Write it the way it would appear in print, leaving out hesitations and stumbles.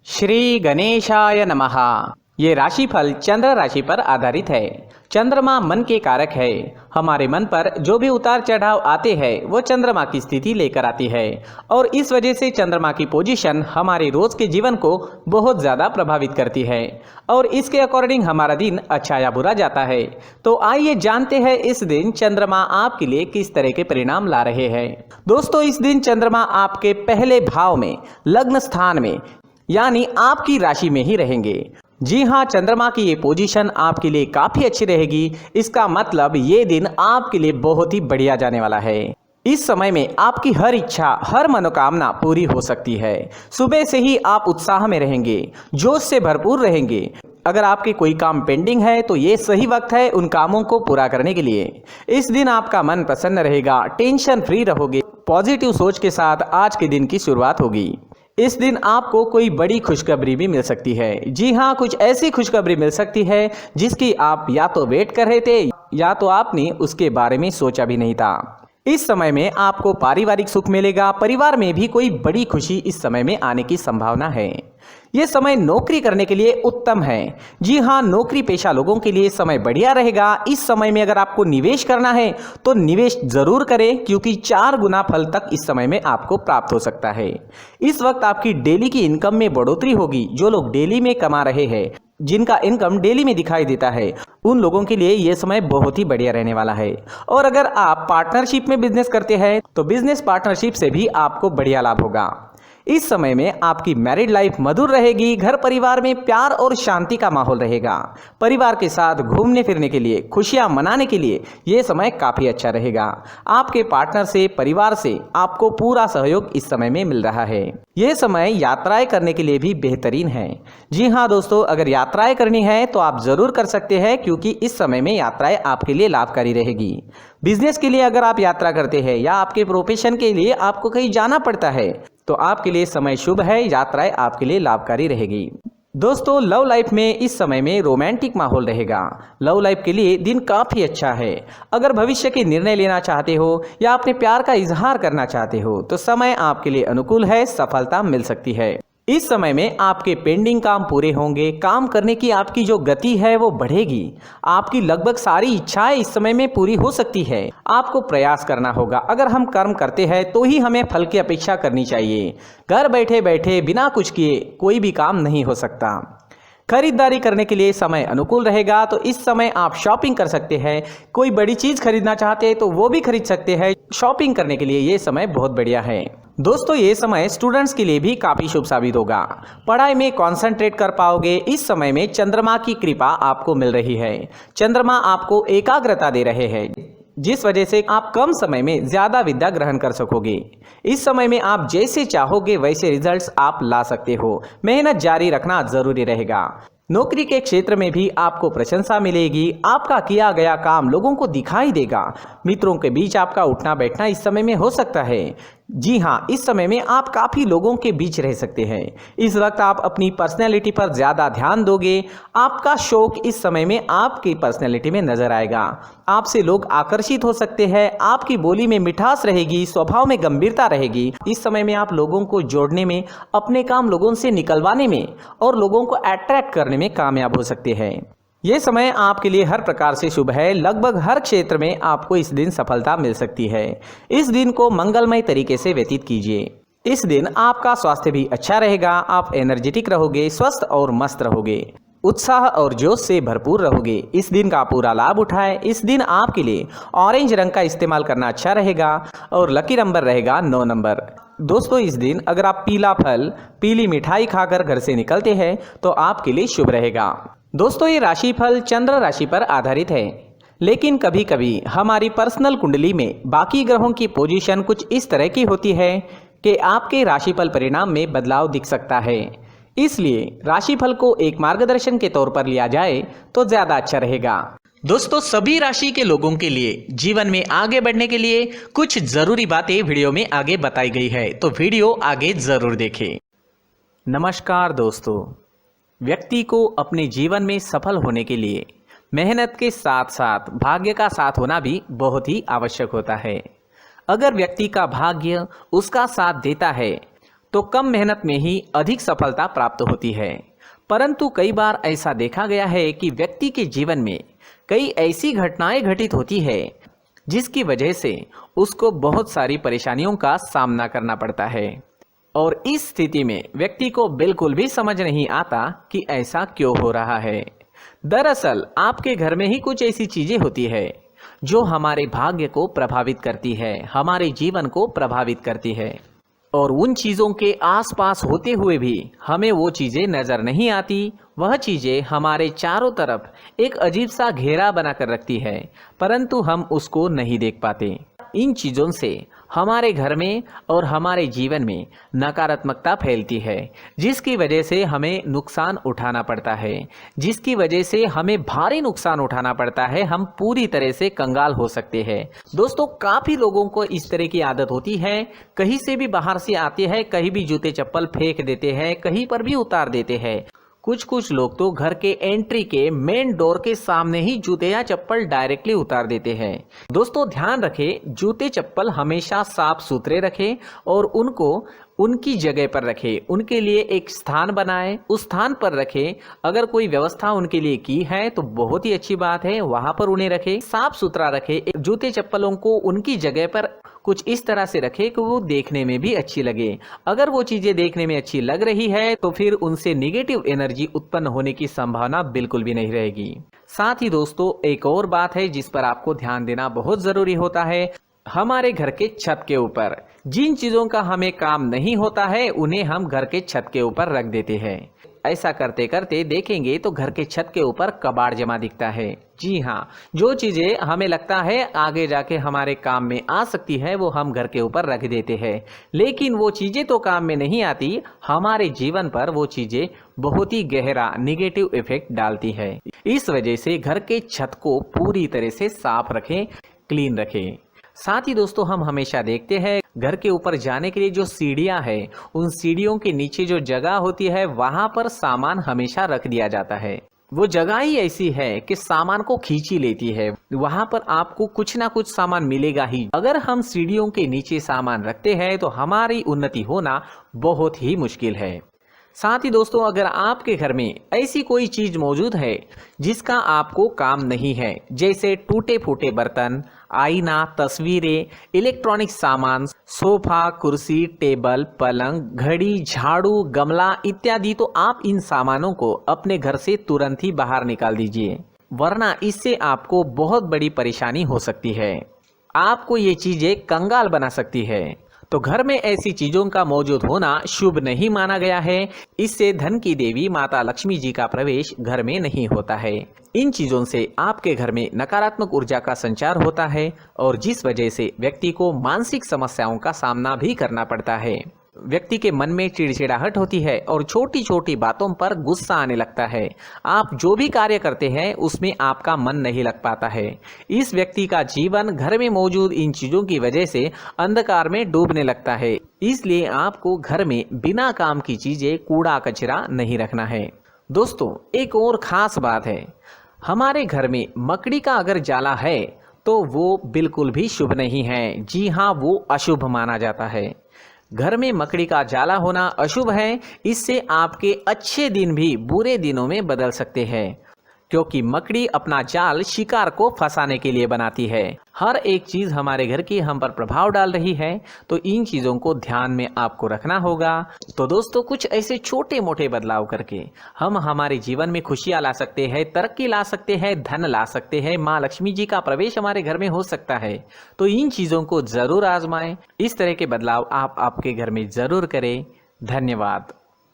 श्री गणेशाय नमः। ये राशिफल चंद्र राशि पर आधारित है। चंद्रमा मन के कारक है। हमारे मन पर जो भी उतार चढ़ाव आते हैं वो चंद्रमा की स्थिति लेकर आती है और इस वजह से चंद्रमा की पोजीशन हमारे रोज के जीवन को बहुत ज़्यादा प्रभावित करती है और इसके अकॉर्डिंग हमारा दिन अच्छा या बुरा जाता है। तो आइए जानते हैं इस दिन चंद्रमा आपके लिए किस तरह के परिणाम ला रहे हैं। दोस्तों, इस दिन चंद्रमा आपके पहले भाव में लग्न स्थान में यानी आपकी राशि में ही रहेंगे। जी हाँ, चंद्रमा की ये पोजीशन आपके लिए काफी अच्छी रहेगी। इसका मतलब ये दिन आपके लिए बहुत ही बढ़िया जाने वाला है। इस समय में आपकी हर इच्छा, हर मनोकामना पूरी हो सकती है। सुबह से ही आप उत्साह में रहेंगे, जोश से भरपूर रहेंगे। अगर आपके कोई काम पेंडिंग है तो ये सही वक्त है उन कामों को पूरा करने के लिए। इस दिन आपका मन प्रसन्न रहेगा, टेंशन फ्री रहोगे। पॉजिटिव सोच के साथ आज के दिन की शुरुआत होगी। इस दिन आपको कोई बड़ी खुशखबरी भी मिल सकती है। जी हाँ, कुछ ऐसी खुशखबरी मिल सकती है जिसकी आप या तो वेट कर रहे थे या तो आपने उसके बारे में सोचा भी नहीं था। इस समय में आपको पारिवारिक सुख मिलेगा। परिवार में भी कोई बड़ी खुशी इस समय में आने की संभावना है। ये समय नौकरी करने के लिए उत्तम है। जी हाँ, नौकरी पेशा लोगों के लिए समय बढ़िया रहेगा। इस समय में अगर आपको निवेश करना है तो निवेश जरूर करें क्योंकि 4 गुना फल तक इस समय में आपको प्राप्त हो सकता है। इस वक्त आपकी डेली की इनकम में बढ़ोतरी होगी। जो लोग डेली में कमा रहे हैं, जिनका इनकम डेली में दिखाई देता है, उन लोगों के लिए यह समय बहुत ही बढ़िया रहने वाला है। और अगर आप पार्टनरशिप में बिजनेस करते हैं तो बिजनेस पार्टनरशिप से भी आपको बढ़िया लाभ होगा। इस समय में आपकी मैरिड लाइफ मधुर रहेगी। घर परिवार में प्यार और शांति का माहौल रहेगा। परिवार के साथ घूमने फिरने के लिए, खुशियां मनाने के लिए यह समय काफी अच्छा रहेगा। आपके पार्टनर से, परिवार से आपको पूरा सहयोग इस समय में मिल रहा है। यह समय यात्राएं करने के लिए भी बेहतरीन है। जी हाँ दोस्तों, अगर यात्राएं करनी है तो आप जरूर कर सकते हैं क्योंकि इस समय में यात्राएं आपके लिए लाभकारी रहेगी। बिजनेस के लिए अगर आप यात्रा करते हैं या आपके प्रोफेशन के लिए आपको कहीं जाना पड़ता है तो आपके लिए समय शुभ है। यात्राएं आपके लिए लाभकारी रहेगी। दोस्तों, लव लाइफ में इस समय में रोमांटिक माहौल रहेगा। लव लाइफ के लिए दिन काफ़ी अच्छा है। अगर भविष्य के निर्णय लेना चाहते हो या अपने प्यार का इजहार करना चाहते हो तो समय आपके लिए अनुकूल है। सफलता मिल सकती है। इस समय में आपके पेंडिंग काम पूरे होंगे। काम करने की आपकी जो गति है वो बढ़ेगी। आपकी लगभग सारी इच्छाएं इस समय में पूरी हो सकती है। आपको प्रयास करना होगा। अगर हम कर्म करते हैं तो ही हमें फल की अपेक्षा करनी चाहिए। घर बैठे बैठे बिना कुछ किए कोई भी काम नहीं हो सकता। खरीदारी करने के लिए समय अनुकूल रहेगा। तो इस समय आप शॉपिंग कर सकते हैं। कोई बड़ी चीज खरीदना चाहते हैं तो वो भी खरीद सकते हैं। शॉपिंग करने के लिए ये समय बहुत बढ़िया है। दोस्तों, ये समय स्टूडेंट्स के लिए भी काफी शुभ साबित होगा। पढ़ाई में कंसंट्रेट कर पाओगे। इस समय में चंद्रमा की कृपा आपको मिल रही है। चंद्रमा आपको एकाग्रता दे रहे हैं जिस वजह से आप कम समय में ज्यादा विद्या ग्रहण कर सकोगे। इस समय में आप जैसे चाहोगे वैसे रिजल्ट्स आप ला सकते हो। मेहनत जारी रखना जरूरी रहेगा। नौकरी के क्षेत्र में भी आपको प्रशंसा मिलेगी। आपका किया गया काम लोगों को दिखाई देगा। मित्रों के बीच आपका उठना बैठना इस समय में हो सकता है। जी हाँ, इस समय में आप काफ़ी लोगों के बीच रह सकते हैं। इस वक्त आप अपनी पर्सनैलिटी पर ज़्यादा ध्यान दोगे। आपका शौक इस समय में आपकी पर्सनैलिटी में नजर आएगा। आपसे लोग आकर्षित हो सकते हैं। आपकी बोली में मिठास रहेगी, स्वभाव में गंभीरता रहेगी। इस समय में आप लोगों को जोड़ने में, अपने काम लोगों से निकलवाने में और लोगों को अट्रैक्ट करने में कामयाब हो सकते हैं। ये समय आपके लिए हर प्रकार से शुभ है। लगभग हर क्षेत्र में आपको इस दिन सफलता मिल सकती है। इस दिन को मंगलमय तरीके से व्यतीत कीजिए। इस दिन आपका स्वास्थ्य भी अच्छा रहेगा। आप एनर्जेटिक रहोगे, स्वस्थ और मस्त रहोगे, उत्साह और जोश से भरपूर रहोगे। इस दिन का पूरा लाभ उठाएं। इस दिन आपके लिए ऑरेंज रंग का इस्तेमाल करना अच्छा रहेगा और लकी नंबर रहेगा 9 नंबर। दोस्तों, इस दिन अगर आप पीला फल, पीली मिठाई खाकर घर से निकलते हैं तो आपके लिए शुभ रहेगा। दोस्तों, ये राशिफल चंद्र राशि पर आधारित है, लेकिन कभी कभी हमारी पर्सनल कुंडली में बाकी ग्रहों की पोजीशन कुछ इस तरह की होती है कि आपके राशिफल परिणाम में बदलाव दिख सकता है। इसलिए राशिफल को एक मार्गदर्शन के तौर पर लिया जाए तो ज्यादा अच्छा रहेगा। दोस्तों, सभी राशि के लोगों के लिए जीवन में आगे बढ़ने के लिए कुछ जरूरी बातें वीडियो में आगे बताई गई है, तो वीडियो आगे जरूर देखें। नमस्कार दोस्तों, व्यक्ति को अपने जीवन में सफल होने के लिए मेहनत के साथ साथ भाग्य का साथ होना भी बहुत ही आवश्यक होता है। अगर व्यक्ति का भाग्य उसका साथ देता है तो कम मेहनत में ही अधिक सफलता प्राप्त होती है। परंतु कई बार ऐसा देखा गया है कि व्यक्ति के जीवन में कई ऐसी घटनाएं घटित होती है जिसकी वजह से उसको बहुत सारी परेशानियों का सामना करना पड़ता है, और इस स्थिति में व्यक्ति को बिल्कुल भी समझ नहीं आता कि ऐसा क्यों हो रहा है। दरअसल आपके घर में ही कुछ ऐसी चीजें होती है जो हमारे भाग्य को प्रभावित करती है, हमारे जीवन को प्रभावित करती है, और उन चीज़ों के आसपास होते हुए भी हमें वो चीज़ें नज़र नहीं आती। वह चीज़ें हमारे चारों तरफ एक अजीब सा घेरा बनाकर रखती है, परंतु हम उसको नहीं देख पाते। इन चीज़ों से हमारे घर में और हमारे जीवन में नकारात्मकता फैलती है, जिसकी वजह से हमें नुकसान उठाना पड़ता है, जिसकी वजह से हमें भारी नुकसान उठाना पड़ता है। हम पूरी तरह से कंगाल हो सकते हैं। दोस्तों, काफ़ी लोगों को इस तरह की आदत होती है, कहीं से भी बाहर से आते हैं, कहीं भी जूते चप्पल फेंक देते हैं, कहीं पर भी उतार देते हैं। कुछ लोग तो घर के एंट्री के मेन डोर के सामने ही जूते या चप्पल डायरेक्टली उतार देते हैं। दोस्तों, ध्यान रखें, जूते चप्पल हमेशा साफ सुथरे रखें और उनको उनकी जगह पर रखें। उनके लिए एक स्थान बनाएं, उस स्थान पर रखें। अगर कोई व्यवस्था उनके लिए की है तो बहुत ही अच्छी बात है, वहां पर उन्हें रखें, साफ सुथरा रखें। जूते चप्पलों को उनकी जगह पर कुछ इस तरह से रखें कि वो देखने में भी अच्छी लगे। अगर वो चीजें देखने में अच्छी लग रही है तो फिर उनसे निगेटिव एनर्जी उत्पन्न होने की संभावना बिल्कुल भी नहीं रहेगी। साथ ही दोस्तों, एक और बात है जिस पर आपको ध्यान देना बहुत जरूरी होता है। हमारे घर के छत के ऊपर जिन चीजों का हमें काम नहीं होता है उन्हें हम घर के छत के ऊपर रख देते हैं। ऐसा करते करते देखेंगे तो घर के छत के ऊपर कबाड़ जमा दिखता है। जी हाँ, जो चीजें हमें लगता है आगे जाके हमारे काम में आ सकती है वो हम घर के ऊपर रख देते हैं, लेकिन वो चीजें तो काम में नहीं आती, हमारे जीवन पर वो चीजें बहुत ही गहरा निगेटिव इफेक्ट डालती है। इस वजह से घर के छत को पूरी तरह से साफ रखें, क्लीन रखें। साथ ही दोस्तों, हम हमेशा देखते हैं घर के ऊपर जाने के लिए जो सीढ़ियां हैं, उन सीढ़ियों के नीचे जो जगह होती है वहां पर सामान हमेशा रख दिया जाता है। वो जगह ही ऐसी है कि सामान को खींच ही लेती है, वहां पर आपको कुछ ना कुछ सामान मिलेगा ही। अगर हम सीढ़ियों के नीचे सामान रखते हैं तो हमारी उन्नति होना बहुत ही मुश्किल है। साथ ही दोस्तों, अगर आपके घर में ऐसी कोई चीज मौजूद है जिसका आपको काम नहीं है, जैसे टूटे फूटे बर्तन, आईना, तस्वीरें, इलेक्ट्रॉनिक सामान, सोफा, कुर्सी, टेबल, पलंग, घड़ी, झाड़ू, गमला इत्यादि, तो आप इन सामानों को अपने घर से तुरंत ही बाहर निकाल दीजिए, वरना इससे आपको बहुत बड़ी परेशानी हो सकती है। आपको ये चीजें कंगाल बना सकती है। तो घर में ऐसी चीजों का मौजूद होना शुभ नहीं माना गया है। इससे धन की देवी माता लक्ष्मी जी का प्रवेश घर में नहीं होता है। इन चीजों से आपके घर में नकारात्मक ऊर्जा का संचार होता है और जिस वजह से व्यक्ति को मानसिक समस्याओं का सामना भी करना पड़ता है। व्यक्ति के मन में चिड़चिड़ाहट होती है और छोटी छोटी बातों पर गुस्सा आने लगता है। आप जो भी कार्य करते हैं उसमें आपका मन नहीं लग पाता है। इस व्यक्ति का जीवन घर में मौजूद इन चीजों की वजह से अंधकार में डूबने लगता है। इसलिए आपको घर में बिना काम की चीजें, कूड़ा कचरा नहीं रखना है। दोस्तों, एक और खास बात है, हमारे घर में मकड़ी का अगर जाला है तो वो बिल्कुल भी शुभ नहीं है। जी हाँ, वो अशुभ माना जाता है। घर में मकड़ी का जाला होना अशुभ है। इससे आपके अच्छे दिन भी बुरे दिनों में बदल सकते हैं, क्योंकि मकड़ी अपना जाल शिकार को फंसाने के लिए बनाती है। हर एक चीज हमारे घर की हम पर प्रभाव डाल रही है, तो इन चीजों को ध्यान में आपको रखना होगा। तो दोस्तों, कुछ ऐसे छोटे मोटे बदलाव करके हम हमारे जीवन में खुशियां ला सकते हैं, तरक्की ला सकते हैं, धन ला सकते हैं, माँ लक्ष्मी जी का प्रवेश हमारे घर में हो सकता है। तो इन चीजों को जरूर आजमाएं। इस तरह के बदलाव आप आपके घर में जरूर करें। धन्यवाद।